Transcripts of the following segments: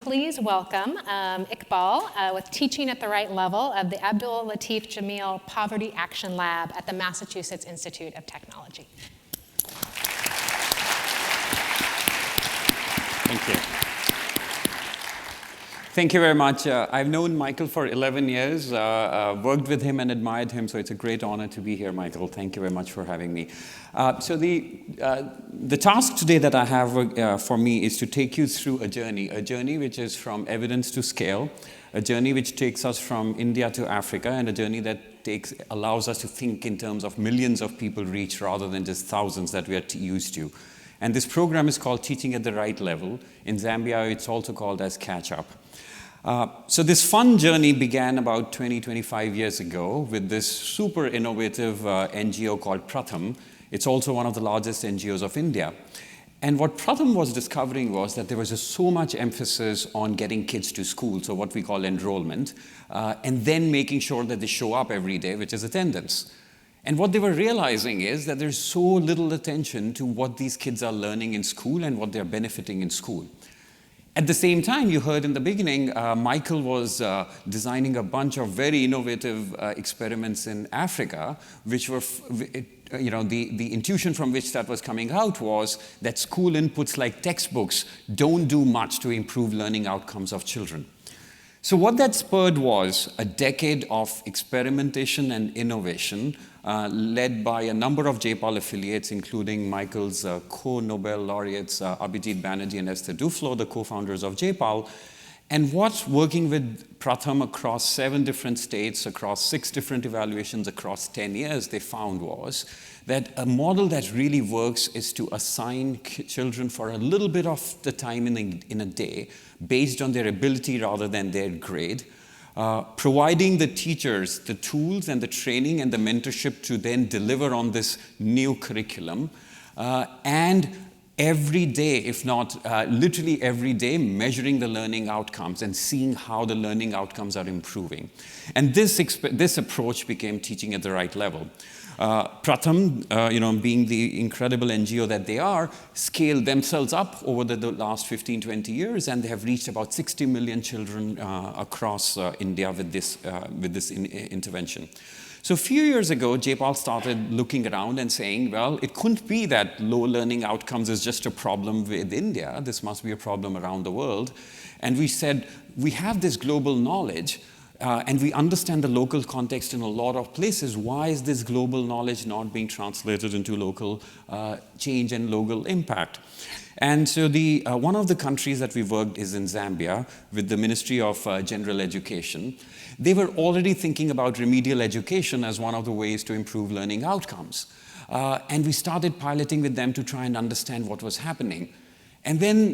Please welcome Iqbal with Teaching at the Right Level of the Abdul Latif Jameel Poverty Action Lab at the Massachusetts Institute of Technology. Thank you. Thank you very much. I've known Michael for 11 years, worked with him and admired him, so it's a great honor to be here, Michael. Thank you very much for having me. So the task today that I have for me is to take you through a journey which is from evidence to scale, a journey which takes us from India to Africa, and a journey that allows us to think in terms of millions of people reached rather than just thousands that we are used to. And this program is called Teaching at the Right Level. In Zambia, it's also called as Catch Up. So this fun journey began about 25 years ago with this super innovative NGO called Pratham. It's also one of the largest NGOs of India. And what Pratham was discovering was that there was just so much emphasis on getting kids to school, so what we call enrollment, and then making sure that they show up every day, which is attendance. And what they were realizing is that there's so little attention to what these kids are learning in school and what they're benefiting in school. At the same time, you heard in the beginning, Michael was designing a bunch of very innovative experiments in Africa, which were, the intuition from which that was coming out was that school inputs like textbooks don't do much to improve learning outcomes of children. So what that spurred was a decade of experimentation and innovation led by a number of JPAL affiliates, including Michael's co-Nobel laureates, Abhijit Banerjee and Esther Duflo, the co-founders of JPAL. And what working with Pratham across 7 different states, across 6 different evaluations, across 10 years, they found was that a model that really works is to assign children for a little bit of the time in a day based on their ability rather than their grade, providing the teachers the tools and the training and the mentorship to then deliver on this new curriculum, and every day, if not literally every day, measuring the learning outcomes and seeing how the learning outcomes are improving. And this approach became Teaching at the Right Level. Pratham, being the incredible NGO that they are, scaled themselves up over the last 15, 20 years, and they have reached about 60 million children across India with this intervention. So a few years ago, JPAL started looking around and saying, well, it couldn't be that low learning outcomes is just a problem with India. This must be a problem around the world. And we said, we have this global knowledge, and we understand the local context in a lot of places. Why is this global knowledge not being translated into local change and local impact? And so one of the countries that we worked is in Zambia with the Ministry of General Education. They were already thinking about remedial education as one of the ways to improve learning outcomes. And we started piloting with them to try and understand what was happening. And then,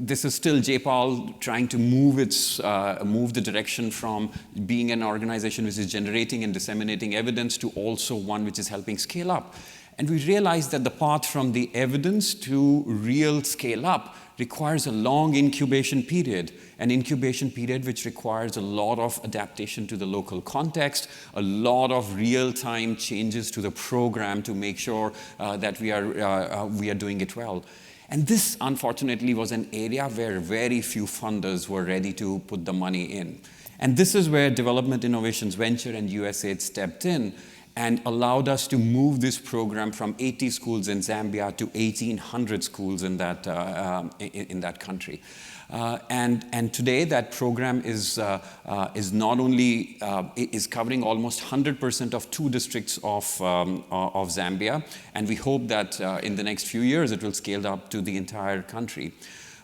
this is still JPAL trying to move the direction from being an organization which is generating and disseminating evidence to also one which is helping scale up. And we realized that the path from the evidence to real scale up requires a long incubation period, an incubation period which requires a lot of adaptation to the local context, a lot of real-time changes to the program to make sure that we are doing it well. And this, unfortunately, was an area where very few funders were ready to put the money in. And this is where Development Innovations Venture and USAID stepped in and allowed us to move this program from 80 schools in Zambia to 1,800 schools in that country. And today that program is not only is covering almost 100% of 2 districts of Zambia, and we hope that in the next few years it will scale up to the entire country.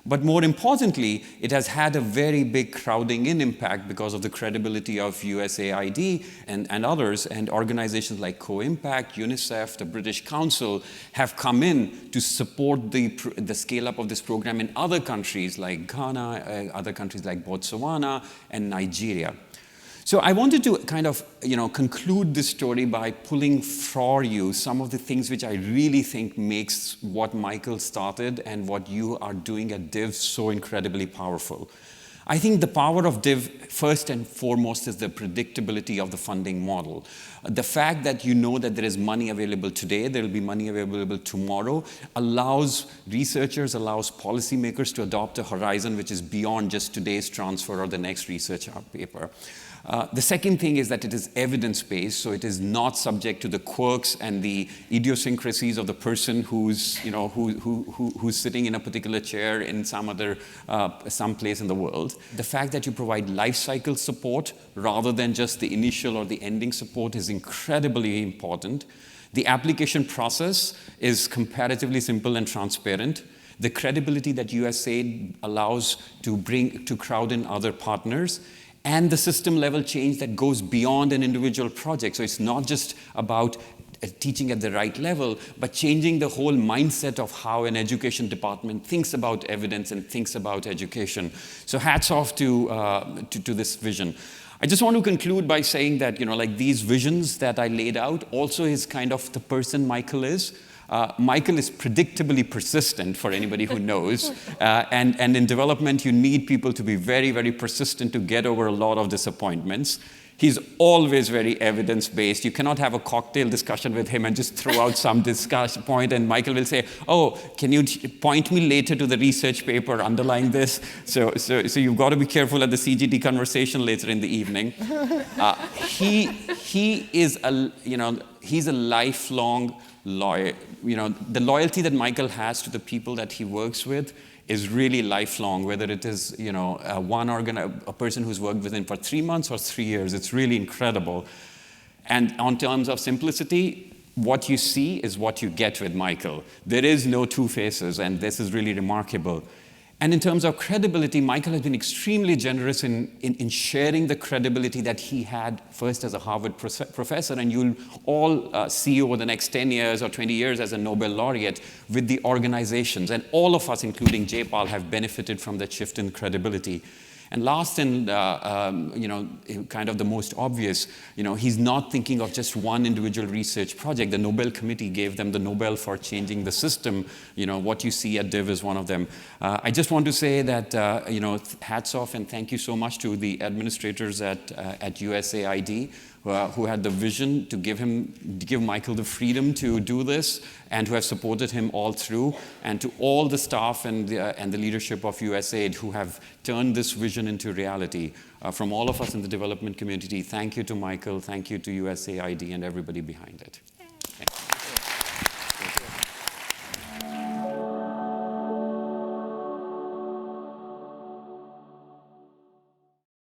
But more importantly, it has had a very big crowding in impact because of the credibility of USAID and others, and organizations like Co-Impact, UNICEF, the British Council have come in to support the scale-up of this program in other countries like Ghana, other countries like Botswana and Nigeria. So I wanted to kind of, conclude this story by pulling for you some of the things which I really think makes what Michael started and what you are doing at DIV so incredibly powerful. I think the power of DIV, first and foremost, is the predictability of the funding model. The fact that you know that there is money available today, there will be money available tomorrow, allows researchers, allows policymakers to adopt a horizon which is beyond just today's transfer or the next research paper. The second thing is that it is evidence-based, so it is not subject to the quirks and the idiosyncrasies of the person who's, who's sitting in a particular chair in some place in the world. The fact that you provide life cycle support rather than just the initial or the ending support is incredibly important. The application process is comparatively simple and transparent. The credibility that USAID allows to crowd in other partners, and the system-level change that goes beyond an individual project. So it's not just about teaching at the right level, but changing the whole mindset of how an education department thinks about evidence and thinks about education. So hats off to this vision. I just want to conclude by saying that, like these visions that I laid out also is kind of the person Michael is. Michael is predictably persistent, for anybody who knows. And in development, you need people to be very, very persistent to get over a lot of disappointments. He's always very evidence-based. You cannot have a cocktail discussion with him and just throw out some discussion point, and Michael will say, oh, can you point me later to the research paper underlying this? So you've got to be careful at the CGD conversation later in the evening. He's a lifelong lawyer. The loyalty that Michael has to the people that he works with is really lifelong, whether it is a person who's worked with him for 3 months or 3 years. It's really incredible. And on terms of simplicity, what you see is what you get with Michael. There is no two faces, and this is really remarkable. And in terms of credibility, Michael has been extremely generous in sharing the credibility that he had first as a Harvard professor, and you'll all see over the next 10 years or 20 years as a Nobel laureate with the organizations. And all of us, including J-PAL, have benefited from that shift in credibility. And last and kind of the most obvious, he's not thinking of just one individual research project. The Nobel Committee gave them the Nobel for changing the system. What you see at DIV is one of them. I just want to say that, hats off and thank you so much to the administrators at USAID who had the vision to give Michael the freedom to do this, and who have supported him all through, and to all the staff and the leadership of USAID who have turned this vision into reality. From all of us in the development community, thank you to Michael, thank you to USAID and everybody behind it.